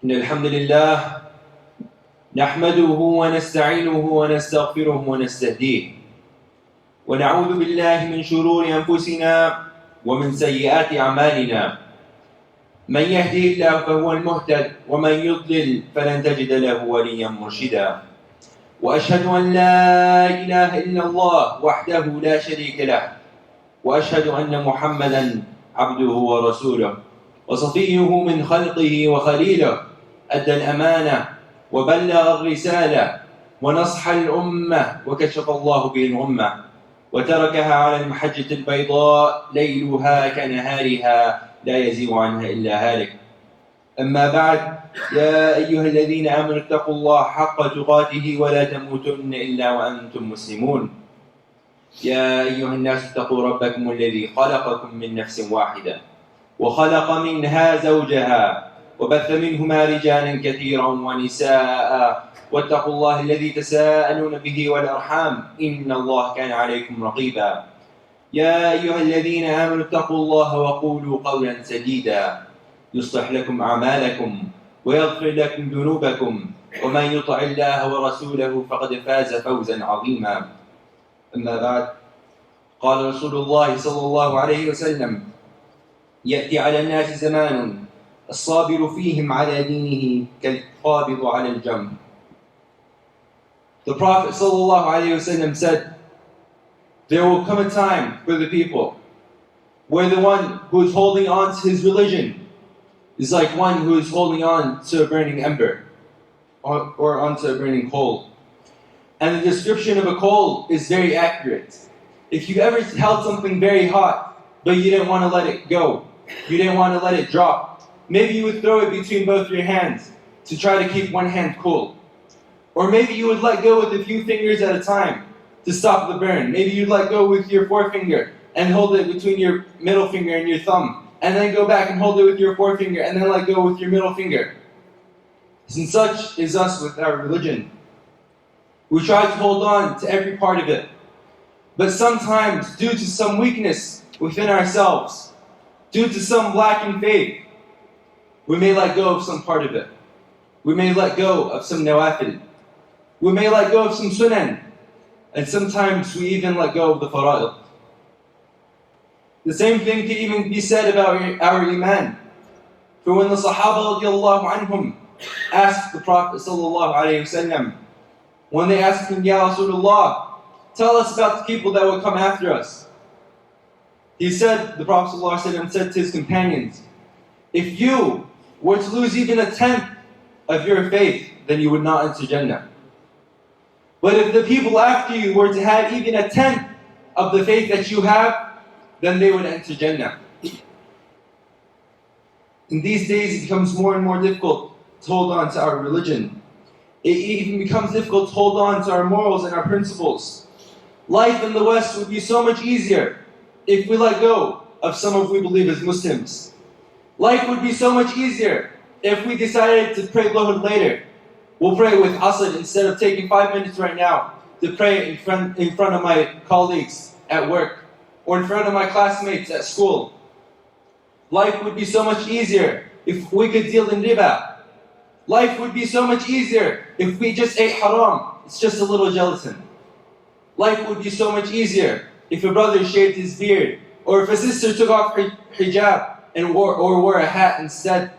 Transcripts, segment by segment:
إن الحمد لله نحمده ونستعينه ونستغفره ونستهديه ونعوذ بالله من شرور أنفسنا ومن سيئات أعمالنا من يهدي الله فهو المهتد ومن يضلل فلن تجد له وليا مرشدا وأشهد أن لا إله إلا الله وحده لا شريك له وأشهد أن محمدا عبده ورسوله وصفيه من خلقه وخليله أدى الأمانة وبلغ الرسالة ونصح الأمة وكشف الله به الغمة وتركها على المحجة البيضاء ليلها كنهارها لا يزيغ عنها إلا هالك. أما بعد، يا أيها الذين آمنوا اتقوا الله حق تقاته ولا تموتن إلا وأنتم مسلمون. يا أيها الناس اتقوا ربكم الذي خلقكم من نفس واحدة وخلق منها زوجها وبث منهما رجالا كثيرا ونساء واتقوا الله الذي تساءلون به والأرحام إن الله كان عليكم رقيبا. يا أيها الذين آمنوا اتقوا الله وقولوا قولا سديدا يصلح لكم أعمالكم ويغفر لكم ذنوبكم ومن يطع الله ورسوله فقد فاز فوزا عظيما. أما بعد، قال رسول الله صلى الله عليه وسلم: يأتي على الناس زمان الصابر فيهم على دينه كالقابض على الجمر. The Prophet sallallahu alaihi wasallam said, there will come a time for the people where the one who is holding on to his religion is like one who is holding on to a burning ember or onto a burning coal. And the description of a coal is very accurate. If you ever held something very hot, but you didn't want to let it go, you didn't want to let it drop, maybe you would throw it between both your hands to try to keep one hand cool. Or maybe you would let go with a few fingers at a time to stop the burn. Maybe you'd let go with your forefinger and hold it between your middle finger and your thumb, and then go back and hold it with your forefinger, and then let go with your middle finger. And such is us with our religion. We try to hold on to every part of it. But sometimes, due to some weakness within ourselves, due to some lack in faith, we may let go of some part of it. We may let go of some nawafil. We may let go of some sunan. And sometimes we even let go of the fara'id. The same thing can even be said about our iman. For when the Sahaba radiallahu anhum asked the Prophet sallallahu alayhi wasallam, when they asked him, Ya Rasulullah, tell us about the people that will come after us. He said, the Prophet sallallahu alayhi wasallam said to his companions, if you were to lose even a tenth of your faith, then you would not enter Jannah. But if the people after you were to have even a tenth of the faith that you have, then they would enter Jannah. In these days, it becomes more and more difficult to hold on to our religion. It even becomes difficult to hold on to our morals and our principles. Life in the West would be so much easier if we let go of some of what we believe as Muslims. Life would be so much easier if we decided to pray Dhuhr later. We'll pray with Asr instead of taking 5 minutes right now to pray in front of my colleagues at work or in front of my classmates at school. Life would be so much easier if we could deal in riba. Life would be so much easier if we just ate haram. It's just a little gelatin. Life would be so much easier if a brother shaved his beard or if a sister took off her hijab and wore a hat instead.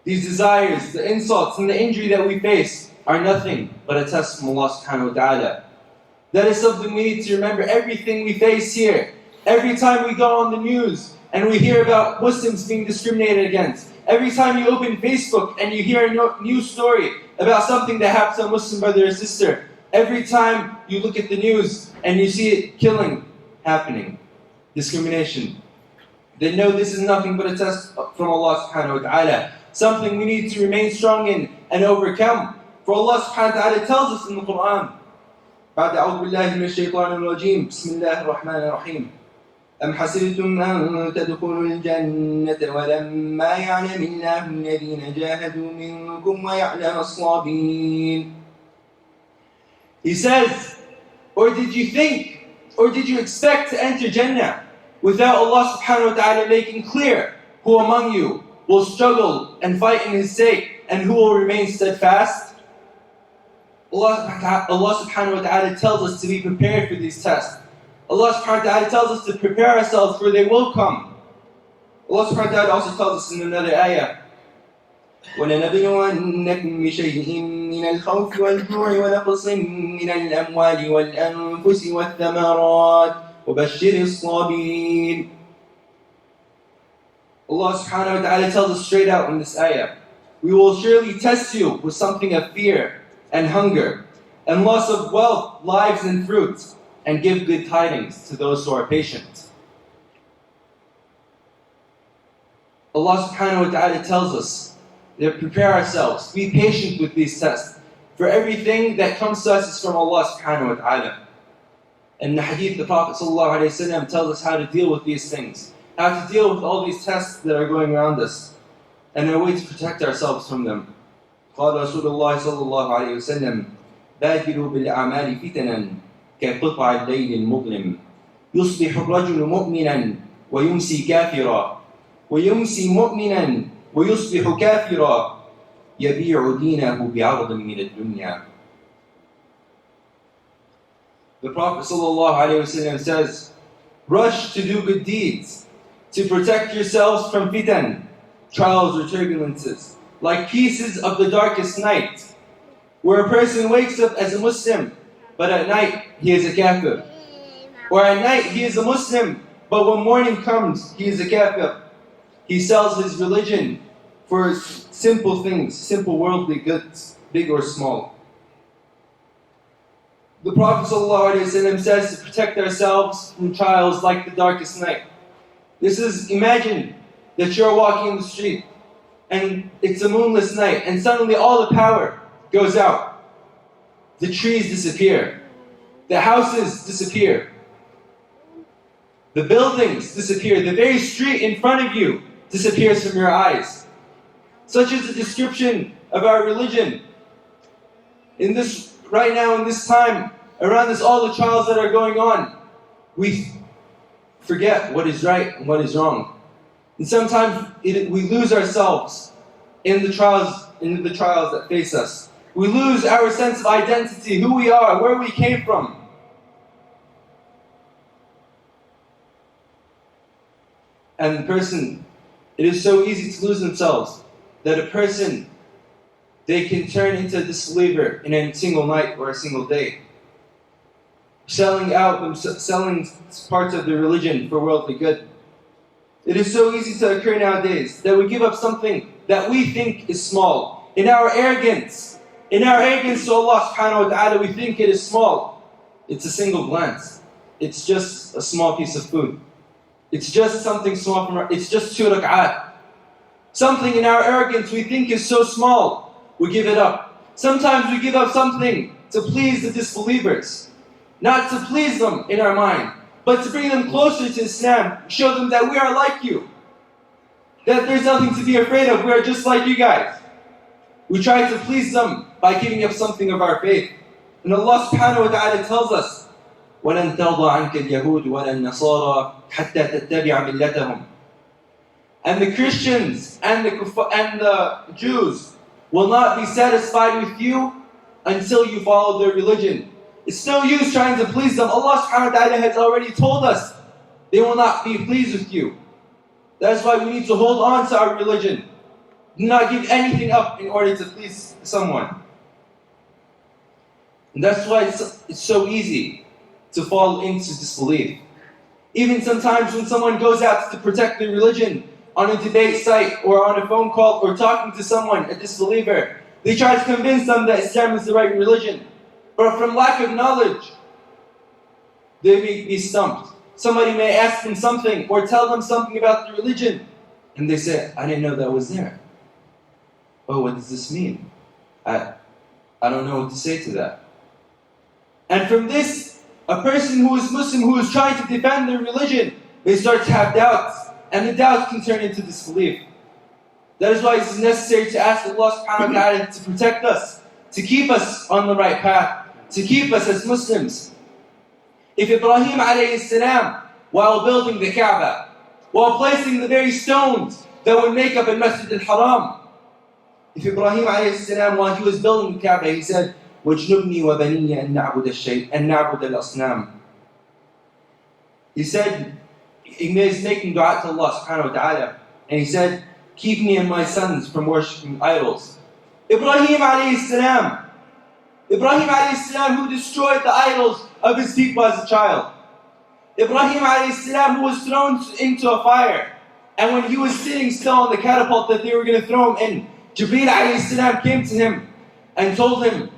These desires, the insults, and the injury that we face are nothing but a test from Allah subhanahu wa ta'ala. That is something we need to remember. Everything we face here, every time we go on the news and we hear about Muslims being discriminated against, every time you open Facebook and you hear a news story about something that happened to a Muslim brother or sister, every time you look at the news and you see it killing happening, discrimination, then know this is nothing but a test from Allah subhanahu wa ta'ala. Something we need to remain strong in and overcome. For Allah subhanahu wa ta'ala tells us in the Quran, بعد أعوذ بالله من الشيطان الرجيم بسم الله الرحمن الرحيم أم حسبتم أن تدخلوا الجنة ولما يعلم الله الذين جاهدوا منكم ويعلم الصابرين. He says, or did you think, or did you expect to enter Jannah without Allah subhanahu wa ta'ala making clear who among you will struggle and fight in His sake, and who will remain steadfast? Allah subhanahu wa ta'ala tells us to be prepared for these tests. Allah subhanahu wa ta'ala tells us to prepare ourselves for they will come. Allah subhanahu wa ta'ala also tells us in another ayah, وَلَنَبْلُوَنَّكُمْ بِشَيْءٍ مِّنَ الْخَوْفِ وَالْجُوعِ وَنَقْصٍ مِّنَ الْأَمْوَالِ وَالْأَنفُسِ وَالثَّمَرَاتِ وَبَشِّرِ الصَّابِرِينَ. Allah subhanahu wa ta'ala tells us straight out in this ayah, we will surely test you with something of fear and hunger and loss of wealth, lives and fruits, and give good tidings to those who are patient. Allah subhanahu wa ta'ala tells us that prepare ourselves, be patient with these tests. For everything that comes to us is from Allah subhanahu wa ta'ala. And the hadith, the Prophet sallallahu alayhi wa sallam tells us how to deal with these things, how to deal with all these tests that are going around us, and a way to protect ourselves from them. قال رسول الله صلى الله عليه وسلم بادروا بالأعمال فتنا كقطع الليل المظلم يصبح الرجل مؤمنا ويمسي كافرا ويمسي مؤمنا ويصبح كافرا يبيع دينه بعرض من الدنيا. The Prophet ﷺ says, rush to do good deeds, to protect yourselves from fitan, trials or turbulences, like pieces of the darkest night, where a person wakes up as a Muslim, but at night he is a kafir. Or at night he is a Muslim, but when morning comes, he is a kafir. He sells his religion for simple things, simple worldly goods, big or small. The Prophet ﷺ says to protect ourselves from trials like the darkest night. This is, imagine that you're walking in the street and it's a moonless night and suddenly all the power goes out. The trees disappear. The houses disappear. The buildings disappear. The very street in front of you disappears from your eyes. Such is the description of our religion. Right now in this time, around us, all the trials that are going on, we forget what is right and what is wrong. And sometimes we lose ourselves in the trials that face us. We lose our sense of identity, who we are, where we came from. And the person, it is so easy to lose themselves that a person, they can turn into a disbeliever in a single night or a single day. Selling parts of their religion for worldly good. It is so easy to occur nowadays that we give up something that we think is small. In our arrogance to Allah subhanahu wa ta'ala, we think it is small. It's a single glance. It's just a small piece of food. It's just something small it's just 2 rak'at. Something in our arrogance we think is so small, we give it up. Sometimes we give up something to please the disbelievers. Not to please them in our mind, but to bring them closer to Islam, show them that we are like you. That there's nothing to be afraid of, we are just like you guys. We try to please them by giving up something of our faith. And Allah subhanahu wa ta'ala tells us, وَلَن تَرْضَى عَنْكَ الْيَهُودُ وَلَا النَّصَارَى حَتَّى تَتَّبِعَ مِلَّتَهُمْ. And the Christians and the Jews will not be satisfied with you until you follow their religion. It's no use trying to please them. Allah subhanahu wa ta'ala has already told us they will not be pleased with you. That's why we need to hold on to our religion. Do not give anything up in order to please someone. And that's why it's so easy to fall into disbelief. Even sometimes when someone goes out to protect their religion on a debate site or on a phone call or talking to someone, a disbeliever, they try to convince them that Islam is the right religion. But from lack of knowledge, they may be stumped. Somebody may ask them something or tell them something about the religion, and they say, I didn't know that was there. Oh, what does this mean? I don't know what to say to that. And from this, a person who is Muslim, who is trying to defend their religion, they start to have doubts, and the doubts can turn into disbelief. That is why it is necessary to ask Allah subhanahu wa ta'ala to protect us, to keep us on the right path, to keep us as Muslims. If Ibrahim alayhi salam, while building the Kaaba, while placing the very stones that would make up al-Masjid al-Haram. If Ibrahim alayhi salam, while he was building the Kaaba, he said, وَاجْنُبْنِي وَبَنِيَّ أَن نَعْبُدَ الْأَصْنَامِ. He said, he was making dua to Allah subhanahu wa ta'ala, and he said, keep me and my sons from worshipping idols. Ibrahim alayhi salam, who destroyed the idols of his people as a child. Ibrahim alayhi salam, who was thrown into a fire. And when he was sitting still on the catapult that they were going to throw him in, Jibreel alayhi salam came to him and told him